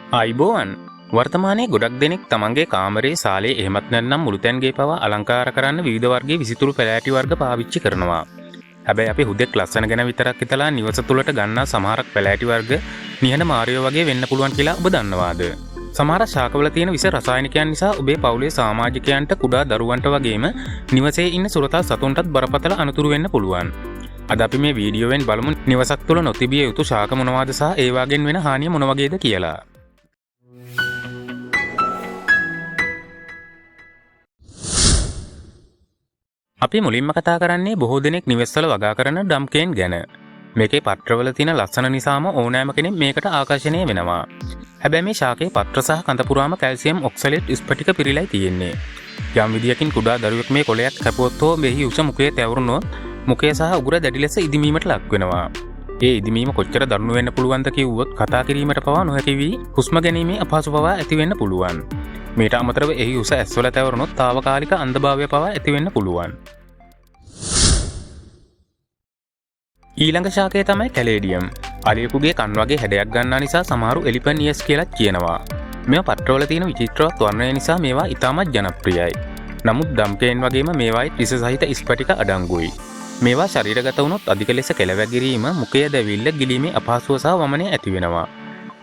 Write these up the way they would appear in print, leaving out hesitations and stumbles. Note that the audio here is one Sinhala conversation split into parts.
අයිබෝවන් වර්තමානයේ ගොඩක් දෙනෙක් තමන්ගේ කාමරයේ සාලේ එහෙමත් නැත්නම් මුළුතැන්ගේ පවා අලංකාර කරන්න විවිධ වර්ගයේ විසිතුරු පැලෑටි වර්ග පාවිච්චි කරනවා. හැබැයි අපි හුදෙක් ලස්සන ගැන විතරක් හිතලා නිවස තුළට ගන්නා සමහරක් පැලෑටි වර්ග නිහඬ මාරියෝ වගේ වෙන්න පුළුවන් කියලා ඔබ දන්නවාද? සමහර ශාකවල තියෙන විස රසායනිකයන් නිසා ඔබේ පවුලේ සමාජිකයන්ට කුඩා දරුවන්ට වගේම නිවසේ ඉන්න සුරතල් සතුන්ටත් බරපතල අනතුරු වෙන්න පුළුවන්. අද අපි මේ වීඩියෝවෙන් බලමු නිවසක් තුළ නොතිබිය යුතු ශාක මොනවාද සහ ඒ වගේන් වෙන හානිය මොන වගේද කියලා. අපි මුලින්ම කතා කරන්නේ බොහෝ දෙනෙක් නිවෙස්වල වගා කරන ඩම්කේන් ගැන. මේකේ පත්‍රවල තියෙන ලස්සන නිසාම ඕනෑම කෙනෙක් මේකට ආකර්ෂණය වෙනවා. හැබැයි මේ ශාකයේ පත්‍ර සහ කඳ පුරාම කැල්සියම් ඔක්සලේට් ස්පටික පිරීලයි තියෙන්නේ. යම් විදියකින් කුඩා දරුවෙක් මේ කොළයක් කැපුවොත් හෝ මෙහි උස මුඛයේ තැවරුනොත් මුඛය සහ උගුර දැඩි ලෙස ඉදිමීමට ලක් වෙනවා. ඒ ඉදිමීම කොච්චර දරුණු වෙන්න පුළුවන්ද කිව්වොත් කතා කිරීමට පවා නොහැකි වී හුස්ම ගැනීමේ අපහසු පවා ඇති වෙන්න පුළුවන්. මේට අමතරව එහි උස ඇස්වල තැවරුනොත් తాවකාලික අන්ධභාවය පවා ඇති වෙන්න පුළුවන්. ඊළඟ ශාකය තමයි කැලේඩියම්. අලියෙකුගේ කන් වගේ හැඩයක් ගන්නා නිසා සමහරු එලිපන් ඉයර්ස් කියලා කියනවා. මේවා පත්‍රවල තියෙන විචිත්‍රවත් වර්ණය නිසා මේවා ඉතාමත් ජනප්‍රියයි. නමුත් ඩම්කේන් වගේම මේවායි විස සහිත ස්පටික අඩංගුයි. මේවා ශරීරගත වුණොත් අධික ලෙස කෙලවැගිරීම, මුඛය දැවිල්ල, ගිලීමේ අපහසුව සහ වමනය ඇති වෙනවා.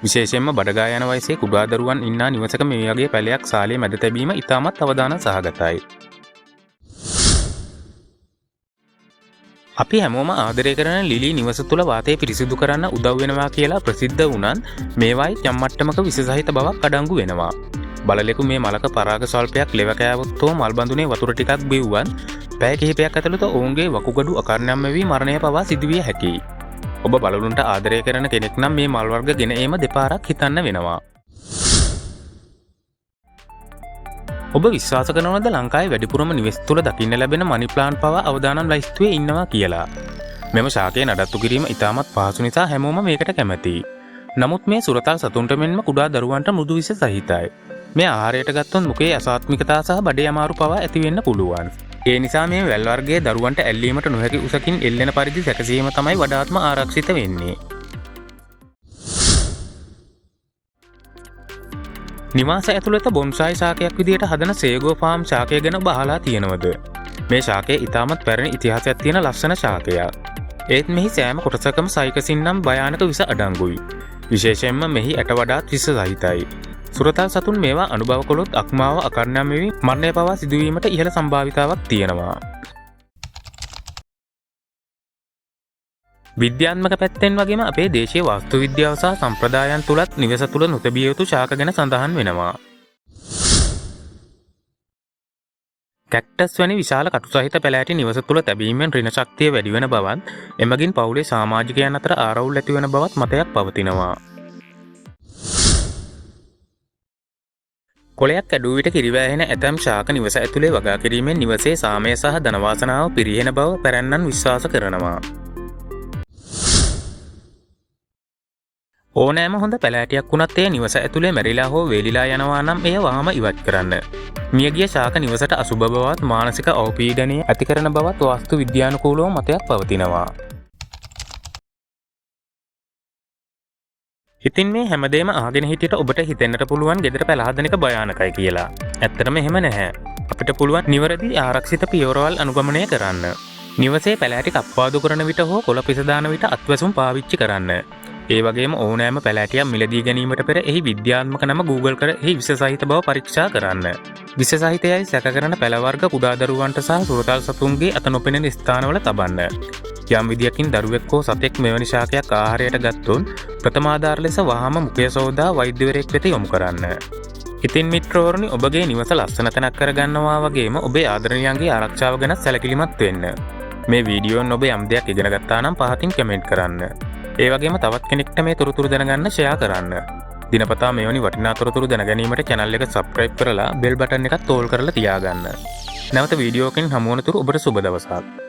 විශේෂයෙන්ම බඩගා යන වයසේ කුඩා දරුවන් ඉන්නා නිවසක මේ වගේ පැලයක් සාලේ මැද තැබීම ඉතාමත් අවදානම් සහගතයි. අපි හැමෝම ආදරය කරන ලිලි නිවස තුළ වාතය පිරිසිදු කරන්න උදව් වෙනවා කියලා ප්‍රසිද්ධ වුණත් මේවායි යම් මට්ටමක විස සහිත බවක් අඩංගු වෙනවා. බලලෙකු මේ මලක පරාග ස්වල්පයක් ලෙව කෑවොත් හෝ මල් බඳුනේ වතුර ටිකක් බිව්වත් පැය කිහිපයක් ඇතුළත ඔවුන්ගේ වකුගඩු අකර්ණම් වෙවි මරණය පවා සිදුවිය හැකියි. ඔබ බලලුන්ට ආදරය කරන කෙනෙක් නම් මේ මල් වර්ග ගෙන ඒම දෙපාරක් හිතන්න වෙනවා. ඔබ විශ්වාස කරනවද ලංකාවේ වැඩිපුරම නිවෙස් තුළ දකින්න ලැබෙන මනි ප්ලාන්ට් පවා අවදානම් ලයිස්තුවේ ඉන්නවා කියලා? මෙම ශාකය නඩත්තු කිරීම ඉතාමත් පහසු නිසා හැමෝම මේකට කැමතියි. නමුත් මේ සුරතල් සතුන්ට මෙන්ම කුඩා දරුවන්ට මෘදු විස සහිතයි. මේ ආහාරයට ගත්තොත් මුඛයේ අසාත්මිකතා සහ බඩේ අමාරු පවා ඇති වෙන්න පුළුවන්. ඒ නිසා මේ වැල් වර්ගයේ දරුවන්ට ඇල්ලීමට නොහැකි උසකින් එල්ලෙන පරිදි සැකසීම තමයි වඩාත්ම ආරක්ෂිත වෙන්නේ. නිවාස ඇතුළත බොන්සායි ශාකයක් විදියට හදන සේගෝ ෆාම් ශාකය ගැන ඔබ අහලා තියෙනවද? මේ ශාකය ඉතාමත් පැරණි ඉතිහාසයක් තියෙන ලස්සන ශාකයක්. ඒත් මෙහි සෑම කොටසකම සයිකසින් නම් භයානක විස අඩංගුයි. විශේෂයෙන්ම මෙහි ඇට වඩාත් විස සහිතයි. සුරතල් සතුන් මේවා අනුභව කළොත් අක්මාව අකර්ණම් වෙවි මරණය පවා සිදුවීමට ඉහළ සම්භාවිතාවක් තියෙනවා. විද්‍යාත්මක පැත්තෙන් වගේම අපේ දේශීය වාස්තු විද්‍යාව සහ සම්ප්‍රදායන් තුලත් නිවස තුල නොතැබිය යුතු ශාක ගැන සඳහන් වෙනවා. කැක්ටස් වැනි විශාල කටු සහිත පැලෑටි නිවස තුල තැබීමෙන් ඍණ ශක්තිය වැඩි වෙන බවත්, එමගින් පවුලේ සමාජිකයන් අතර ආරවුල් ඇති වෙන බවත් මතයක් පවතිනවා. කොළයක් ඇඩුව විට කිරිවැහෙන ඇතැම් ශාක නිවස ඇතුලේ වගා කිරීමෙන් නිවසේ සාමය සහ ධනවාසනාව පිරිහෙන බව පැරැන්නන් විශ්වාස කරනවා. ඕනෑම හොඳ පැලෑටියක් වුණත් එය නිවස ඇතුලේ මැරිලා හෝ වේලිලා යනවා නම් එය වහාම ඉවත් කරන්න. මියගිය ශාක නිවසට අසුබ බවත් මානසික අවපීඩනය ඇති කරන බවත් වාස්තු විද්‍යානුකූලව මතයක් පවතිනවා. ඉතින් මේ හැමදේම අහගෙන හිටියට ඔබට හිතෙන්නට පුළුවන් ගෙදර පැල හදන එක භයානකයි කියලා. ඇත්තටම එහෙම නැහැ. අපිට පුළුවන් නිවැරදි ආරක්ෂිත පියවරවල් අනුගමනය කරන්න. නිවසේ පැලෑටි කප්පාදු කරන විට හෝ කොළ පිස දාන විට අත්වැසුම් පාවිච්චි කරන්න. ඒ වගේම ඕනෑම පැලෑටියක් මිලදී ගැනීමට පෙර එහි විද්‍යාත්මක නම Google කර එහි විස සහිත බව පරීක්ෂා කරන්න. විස සහිතයයි සැක කරන පැල වර්ග කුඩා දරුවන්ට සහ සුරතල් සතුන්ගේ අත නොපෙනෙන ස්ථානවල තබන්න. යම් විදියකින් දරුවෙක් හෝ සතෙක් මෙවැනි ශාකයක් ආහාරයට ගත්තොත් ප්‍රථමාධාර ලෙස වහාම මුඛය සෝදා වෛද්‍යවරයෙක් වෙත යොමු කරන්න. ඉතින් මිත්‍රවරුනි, ඔබගේ නිවස ලස්සන තැනක් කරගන්නවා වගේම ඔබේ ආදරණීයන්ගේ ආරක්ෂාව ගැන සැලකිලිමත් වෙන්න. මේ වීඩියෝන් ඔබ යම් දෙයක් ඉගෙන ගත්තා නම් පහතින් කමෙන්ට් කරන්න. ඒ වගේම තවත් කෙනෙක්ට මේ තොරතුරු දැනගන්න ෂෙයා කරන්න. දිනපතා මෙවැනි වටිනා තොරතුරු දැනගැනීමට channel එක subscribe කරලා bell button එකත් ඕල් කරලා තියාගන්න. නැවත වීඩියෝකින් හමු වන තුරු ඔබට සුබ දවසක්.